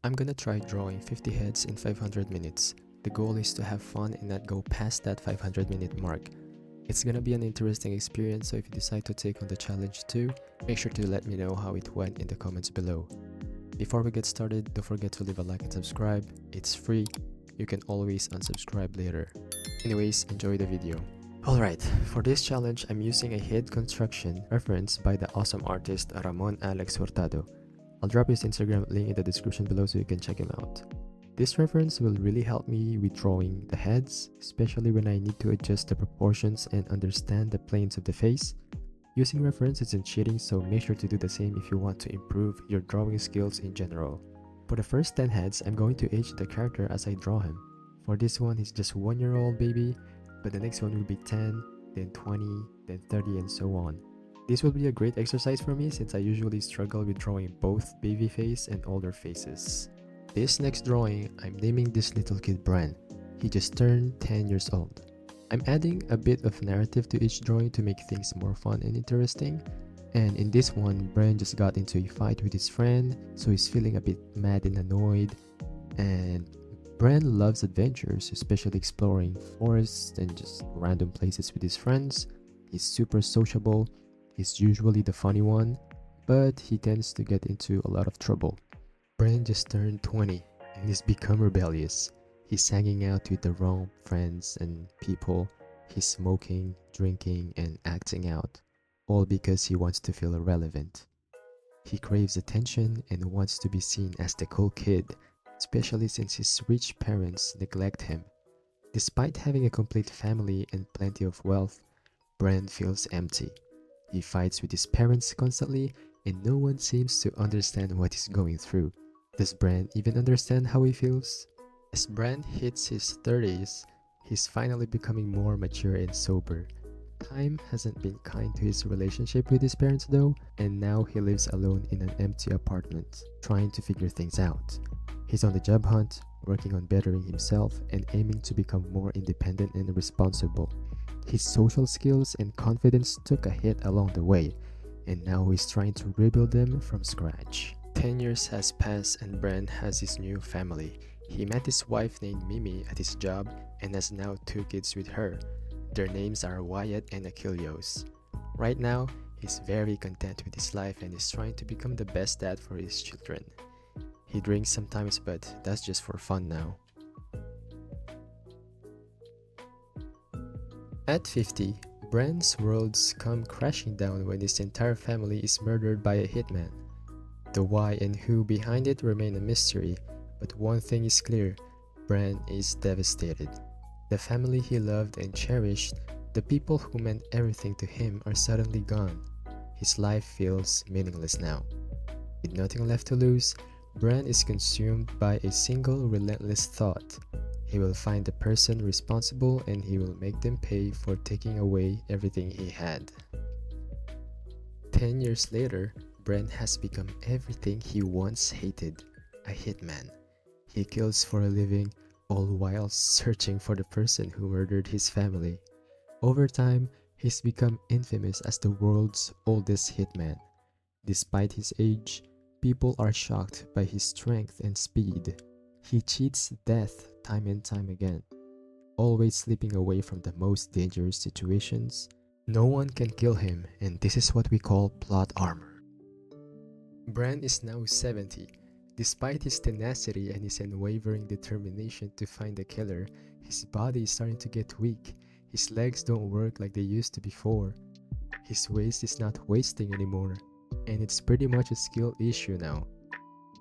I'm gonna try drawing 50 heads in 500 minutes. The goal is to have fun and not go past that 500-minute mark. It's gonna be an interesting experience, so if you decide to take on the challenge too, make sure to let me know how it went in the comments below. Before we get started, don't forget to leave a like and subscribe. It's free. You can always unsubscribe later. Anyways, enjoy the video. Alright, for this challenge, I'm using a head construction reference by the awesome artist Ramon Alex Hurtado. I'll drop his Instagram link in the description below so you can check him out. This reference will really help me with drawing the heads, especially when I need to adjust the proportions and understand the planes of the face. Using reference isn't cheating, so make sure to do the same if you want to improve your drawing skills in general. For the first 10 heads, I'm going to age the character as I draw him. For this one, he's just 1-year-old baby, but the next one will be 10, then 20, then 30, and so on. This will be a great exercise for me since I usually struggle with drawing both baby face and older faces. This next drawing, I'm naming this little kid Bran. He just turned 10 years old. I'm adding a bit of narrative to each drawing to make things more fun and interesting. And in this one, Bran just got into a fight with his friend, so he's feeling a bit mad and annoyed. And Bran loves adventures, especially exploring forests and just random places with his friends. He's super sociable. He's usually the funny one, but he tends to get into a lot of trouble. Bran just turned 20 and he's become rebellious. He's hanging out with the wrong friends and people. He's smoking, drinking, and acting out, all because he wants to feel relevant. He craves attention and wants to be seen as the cool kid, especially since his rich parents neglect him. Despite having a complete family and plenty of wealth, Bran feels empty. He fights with his parents constantly, and no one seems to understand what he's going through. Does Bran even understand how he feels? As Bran hits his 30s, he's finally becoming more mature and sober. Time hasn't been kind to his relationship with his parents though, and now he lives alone in an empty apartment, trying to figure things out. He's on the job hunt, working on bettering himself, and aiming to become more independent and responsible. His social skills and confidence took a hit along the way, and now he's trying to rebuild them from scratch. 10 years has passed and Bran has his new family. He met his wife named Mimi at his job and has now 2 kids with her. Their names are Whyt and Achilleos. Right now, he's very content with his life and is trying to become the best dad for his children. He drinks sometimes, but that's just for fun now. At 50, Bran's worlds come crashing down when his entire family is murdered by a hitman. The why and who behind it remain a mystery, but one thing is clear, Bran is devastated. The family he loved and cherished, the people who meant everything to him, are suddenly gone. His life feels meaningless now. With nothing left to lose, Bran is consumed by a single relentless thought. He will find the person responsible and he will make them pay for taking away everything he had. 10 years later, Bran has become everything he once hated, a hitman. He kills for a living, all while searching for the person who murdered his family. Over time, he's become infamous as the world's oldest hitman. Despite his age, people are shocked by his strength and speed. He cheats death time and time again, always slipping away from the most dangerous situations. No one can kill him, and this is what we call plot armor. Bran is now 70. Despite his tenacity and his unwavering determination to find the killer, his body is starting to get weak. His legs don't work like they used to before. His waist is not wasting anymore, and it's pretty much a skill issue now.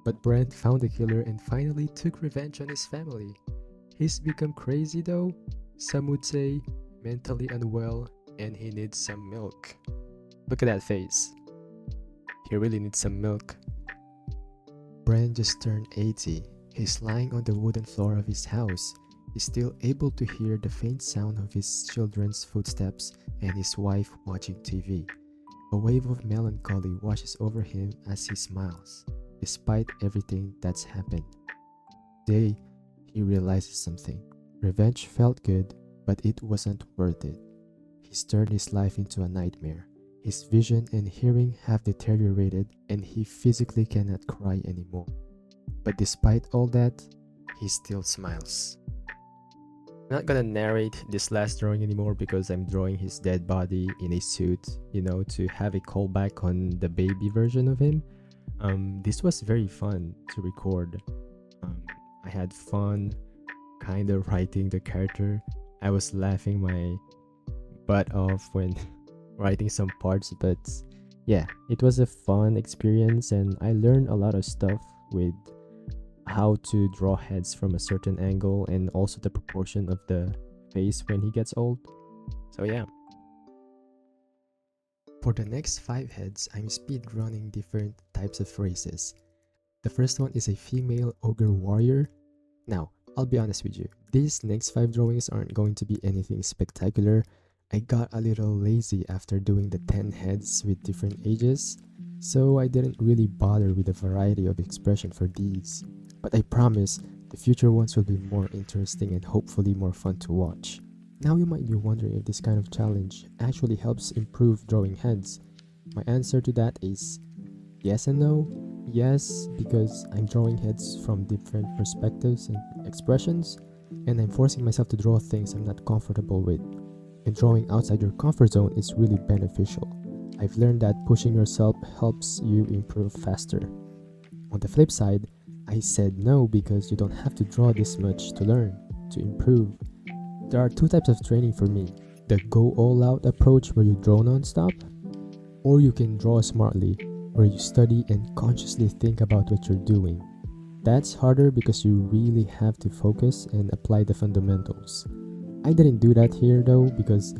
But Bran found the killer and finally took revenge on his family. He's become crazy though, some would say, mentally unwell, and he needs some milk. Look at that face. He really needs some milk. Bran just turned 80. He's lying on the wooden floor of his house. He's still able to hear the faint sound of his children's footsteps and his wife watching TV. A wave of melancholy washes over him as he smiles, despite everything that's happened. Today, he realizes something. Revenge felt good, but it wasn't worth it. He's turned his life into a nightmare. His vision and hearing have deteriorated and he physically cannot cry anymore. But despite all that, he still smiles. I'm not gonna narrate this last drawing anymore because I'm drawing his dead body in a suit, to have a callback on the baby version of him. This was very fun to record. I had fun kind of writing the character. I was laughing my butt off when writing some parts, but yeah, it was a fun experience and I learned a lot of stuff with how to draw heads from a certain angle and also the proportion of the face when he gets old. So yeah. For the next 5 heads, I'm speed running different types of races. The first one is a female ogre warrior. Now, I'll be honest with you, these next 5 drawings aren't going to be anything spectacular. I got a little lazy after doing the 10 heads with different ages, so I didn't really bother with a variety of expression for these. But I promise, the future ones will be more interesting and hopefully more fun to watch. Now you might be wondering if this kind of challenge actually helps improve drawing heads. My answer to that is yes and no. Yes, because I'm drawing heads from different perspectives and expressions, and I'm forcing myself to draw things I'm not comfortable with. And drawing outside your comfort zone is really beneficial. I've learned that pushing yourself helps you improve faster. On the flip side, I said no because you don't have to draw this much to learn, to improve. There are 2 types of training for me. The go all out approach where you draw non-stop, or you can draw smartly where you study and consciously think about what you're doing. That's harder because you really have to focus and apply the fundamentals. I didn't do that here though because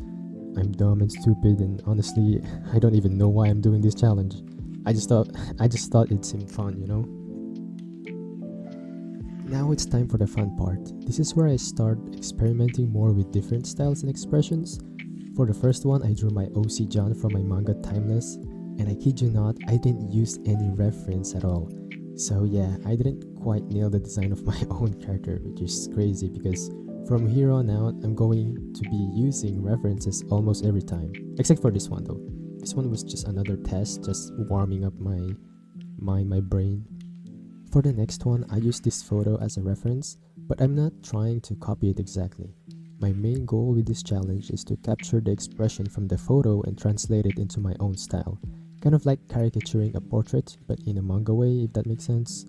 I'm dumb and stupid and honestly I don't even know why I'm doing this challenge. I just thought it seemed fun, Now it's time for the fun part. This is where I start experimenting more with different styles and expressions. For the first one, I drew my OC John from my manga Timeless, and I kid you not, I didn't use any reference at all. So yeah, I didn't quite nail the design of my own character, which is crazy because from here on out, I'm going to be using references almost every time. Except for this one though. This one was just another test, just warming up my brain. For the next one, I use this photo as a reference, but I'm not trying to copy it exactly. My main goal with this challenge is to capture the expression from the photo and translate it into my own style. Kind of like caricaturing a portrait, but in a manga way, if that makes sense.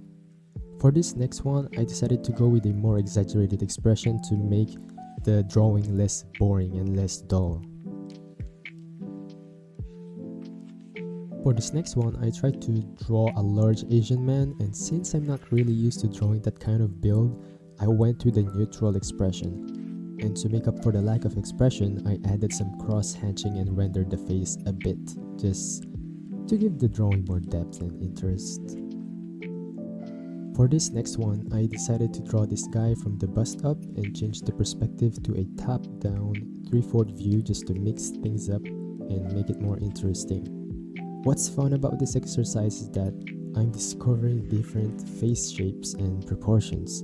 For this next one, I decided to go with a more exaggerated expression to make the drawing less boring and less dull. For this next one, I tried to draw a large Asian man, and since I'm not really used to drawing that kind of build, I went with a neutral expression. And to make up for the lack of expression, I added some cross-hatching and rendered the face a bit, just to give the drawing more depth and interest. For this next one, I decided to draw this guy from the bust up and change the perspective to a top-down 3/4 view just to mix things up and make it more interesting. What's fun about this exercise is that I'm discovering different face shapes and proportions,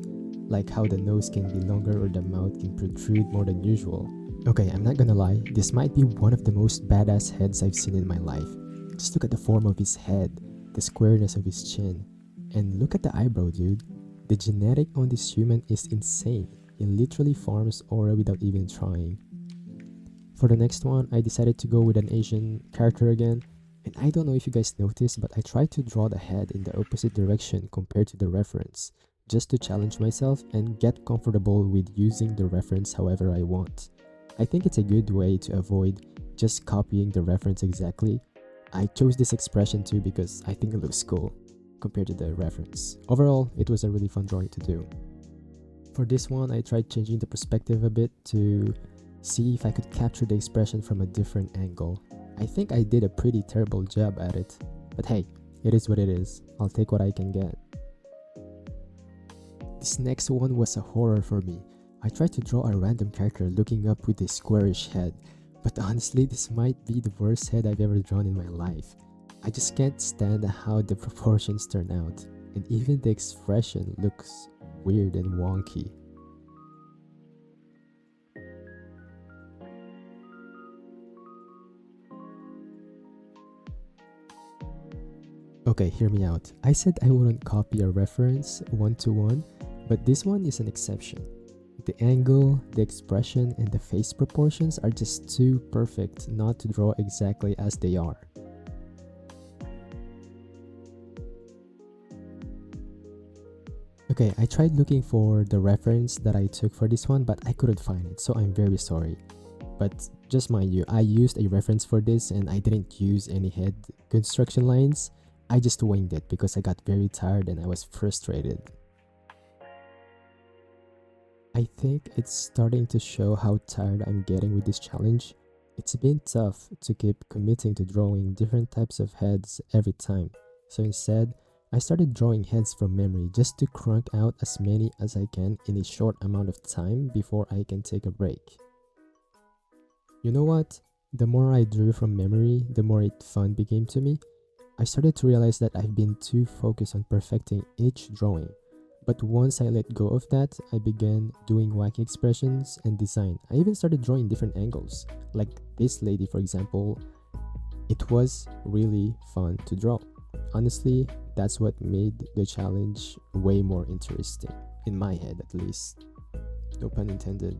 like how the nose can be longer or the mouth can protrude more than usual. Okay, I'm not gonna lie, this might be one of the most badass heads I've seen in my life. Just look at the form of his head, the squareness of his chin, and look at the eyebrow, dude. The genetic on this human is insane. He literally farms aura without even trying. For the next one, I decided to go with an Asian character again. And I don't know if you guys noticed, but I tried to draw the head in the opposite direction compared to the reference, just to challenge myself and get comfortable with using the reference however I want. I think it's a good way to avoid just copying the reference exactly. I chose this expression too because I think it looks cool compared to the reference. Overall, it was a really fun drawing to do. For this one, I tried changing the perspective a bit to see if I could capture the expression from a different angle. I think I did a pretty terrible job at it, but hey, it is what it is. I'll take what I can get. This next one was a horror for me. I tried to draw a random character looking up with a squarish head, but honestly, this might be the worst head I've ever drawn in my life. I just can't stand how the proportions turn out, and even the expression looks weird and wonky. Okay, hear me out. I said I wouldn't copy a reference one-to-one, but this one is an exception. The angle, the expression, and the face proportions are just too perfect not to draw exactly as they are. Okay, I tried looking for the reference that I took for this one, but I couldn't find it, so I'm very sorry. But just mind you, I used a reference for this and I didn't use any head construction lines. I just winged it because I got very tired and I was frustrated. I think it's starting to show how tired I'm getting with this challenge. It's been tough to keep committing to drawing different types of heads every time. So instead, I started drawing heads from memory just to crank out as many as I can in a short amount of time before I can take a break. You know what? The more I drew from memory, the more fun became to me. I started to realize that I've been too focused on perfecting each drawing. But once I let go of that, I began doing wacky expressions and design. I even started drawing different angles. Like this lady, for example. It was really fun to draw. Honestly, that's what made the challenge way more interesting. In my head, at least. No pun intended.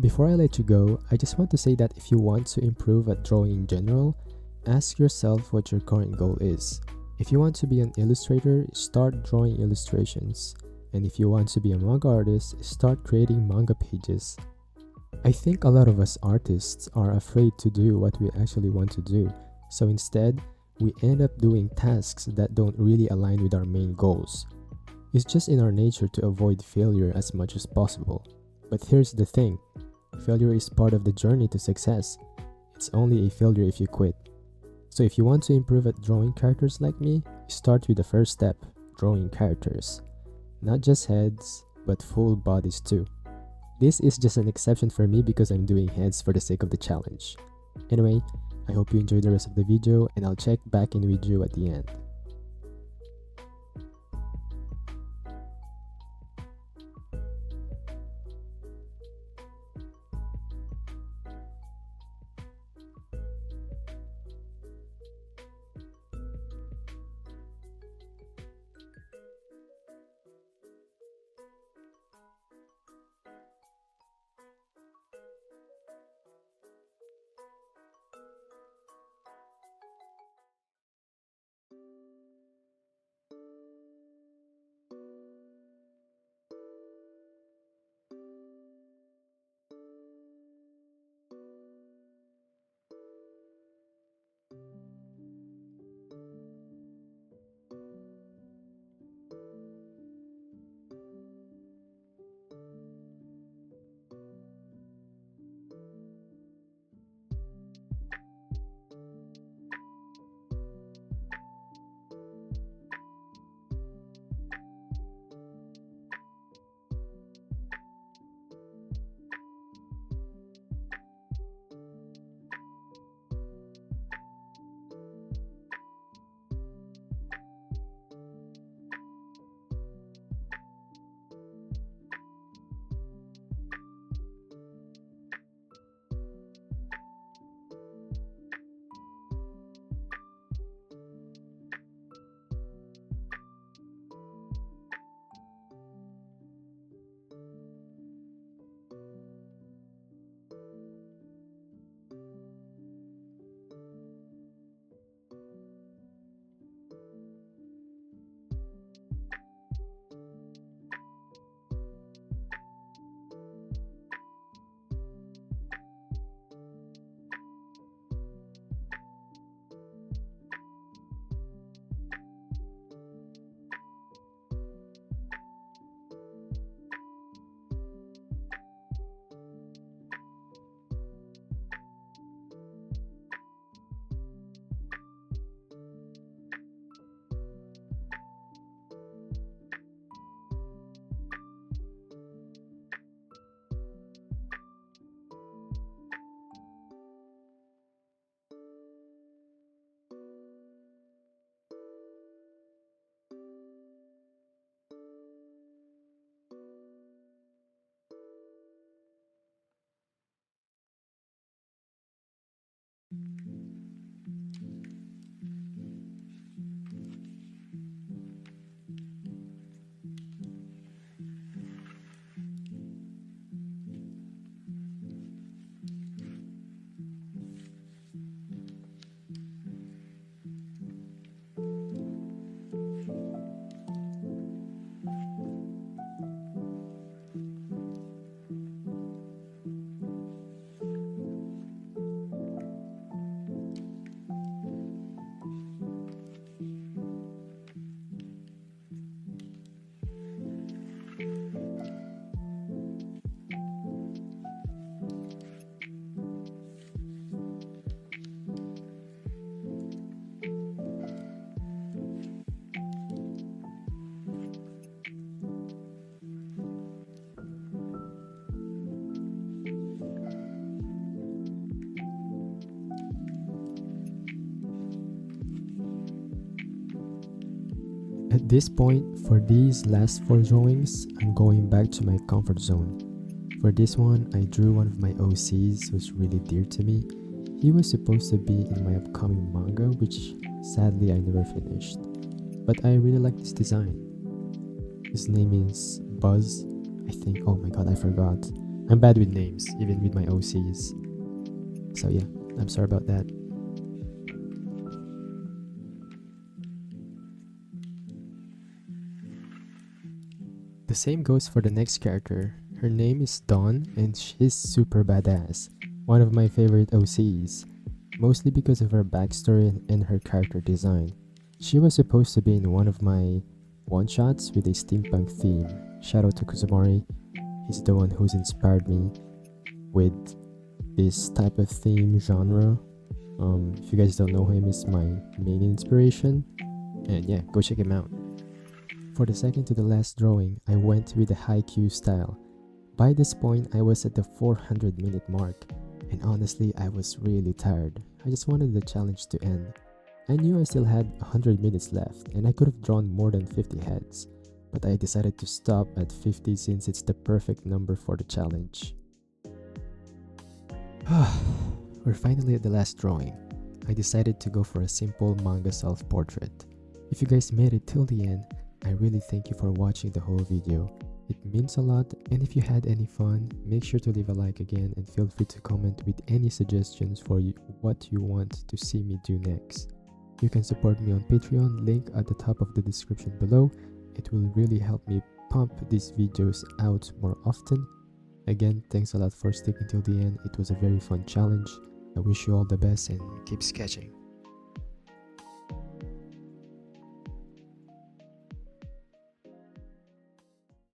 Before I let you go, I just want to say that if you want to improve at drawing in general, ask yourself what your current goal is. If you want to be an illustrator, start drawing illustrations. And if you want to be a manga artist, start creating manga pages. I think a lot of us artists are afraid to do what we actually want to do. So instead, we end up doing tasks that don't really align with our main goals. It's just in our nature to avoid failure as much as possible. But here's the thing. Failure is part of the journey to success. It's only a failure if you quit. So if you want to improve at drawing characters like me, start with the first step, drawing characters. Not just heads, but full bodies too. This is just an exception for me because I'm doing heads for the sake of the challenge. Anyway, I hope you enjoyed the rest of the video and I'll check back in with you at the end. this point, for these last 4 drawings, I'm going back to my comfort zone. For this one, I drew one of my OCs who's really dear to me. He was supposed to be in my upcoming manga, which sadly I never finished. But I really like this design. His name is Buzz, I think. Oh my god, I forgot. I'm bad with names, even with my OCs. So yeah, I'm sorry about that. The same goes for the next character. Her name is Dawn and she's super badass. One of my favorite OCs, mostly because of her backstory and her character design. She was supposed to be in one of my one-shots with a steampunk theme. Shout out to Kuzumari, he's the one who's inspired me with this type of theme genre. If you guys don't know him, he's my main inspiration. And yeah, go check him out. For the second to the last drawing, I went with the haiku style. By this point, I was at the 400-minute mark, and honestly, I was really tired. I just wanted the challenge to end. I knew I still had 100 minutes left, and I could have drawn more than 50 heads, but I decided to stop at 50 since it's the perfect number for the challenge. We're finally at the last drawing. I decided to go for a simple manga self-portrait. If you guys made it till the end, I really thank you for watching the whole video. It means a lot, and if you had any fun, make sure to leave a like again and feel free to comment with any suggestions for what you want to see me do next. You can support me on Patreon, link at the top of the description below. It will really help me pump these videos out more often. Again, thanks a lot for sticking till the end. It was a very fun challenge. I wish you all the best and keep sketching.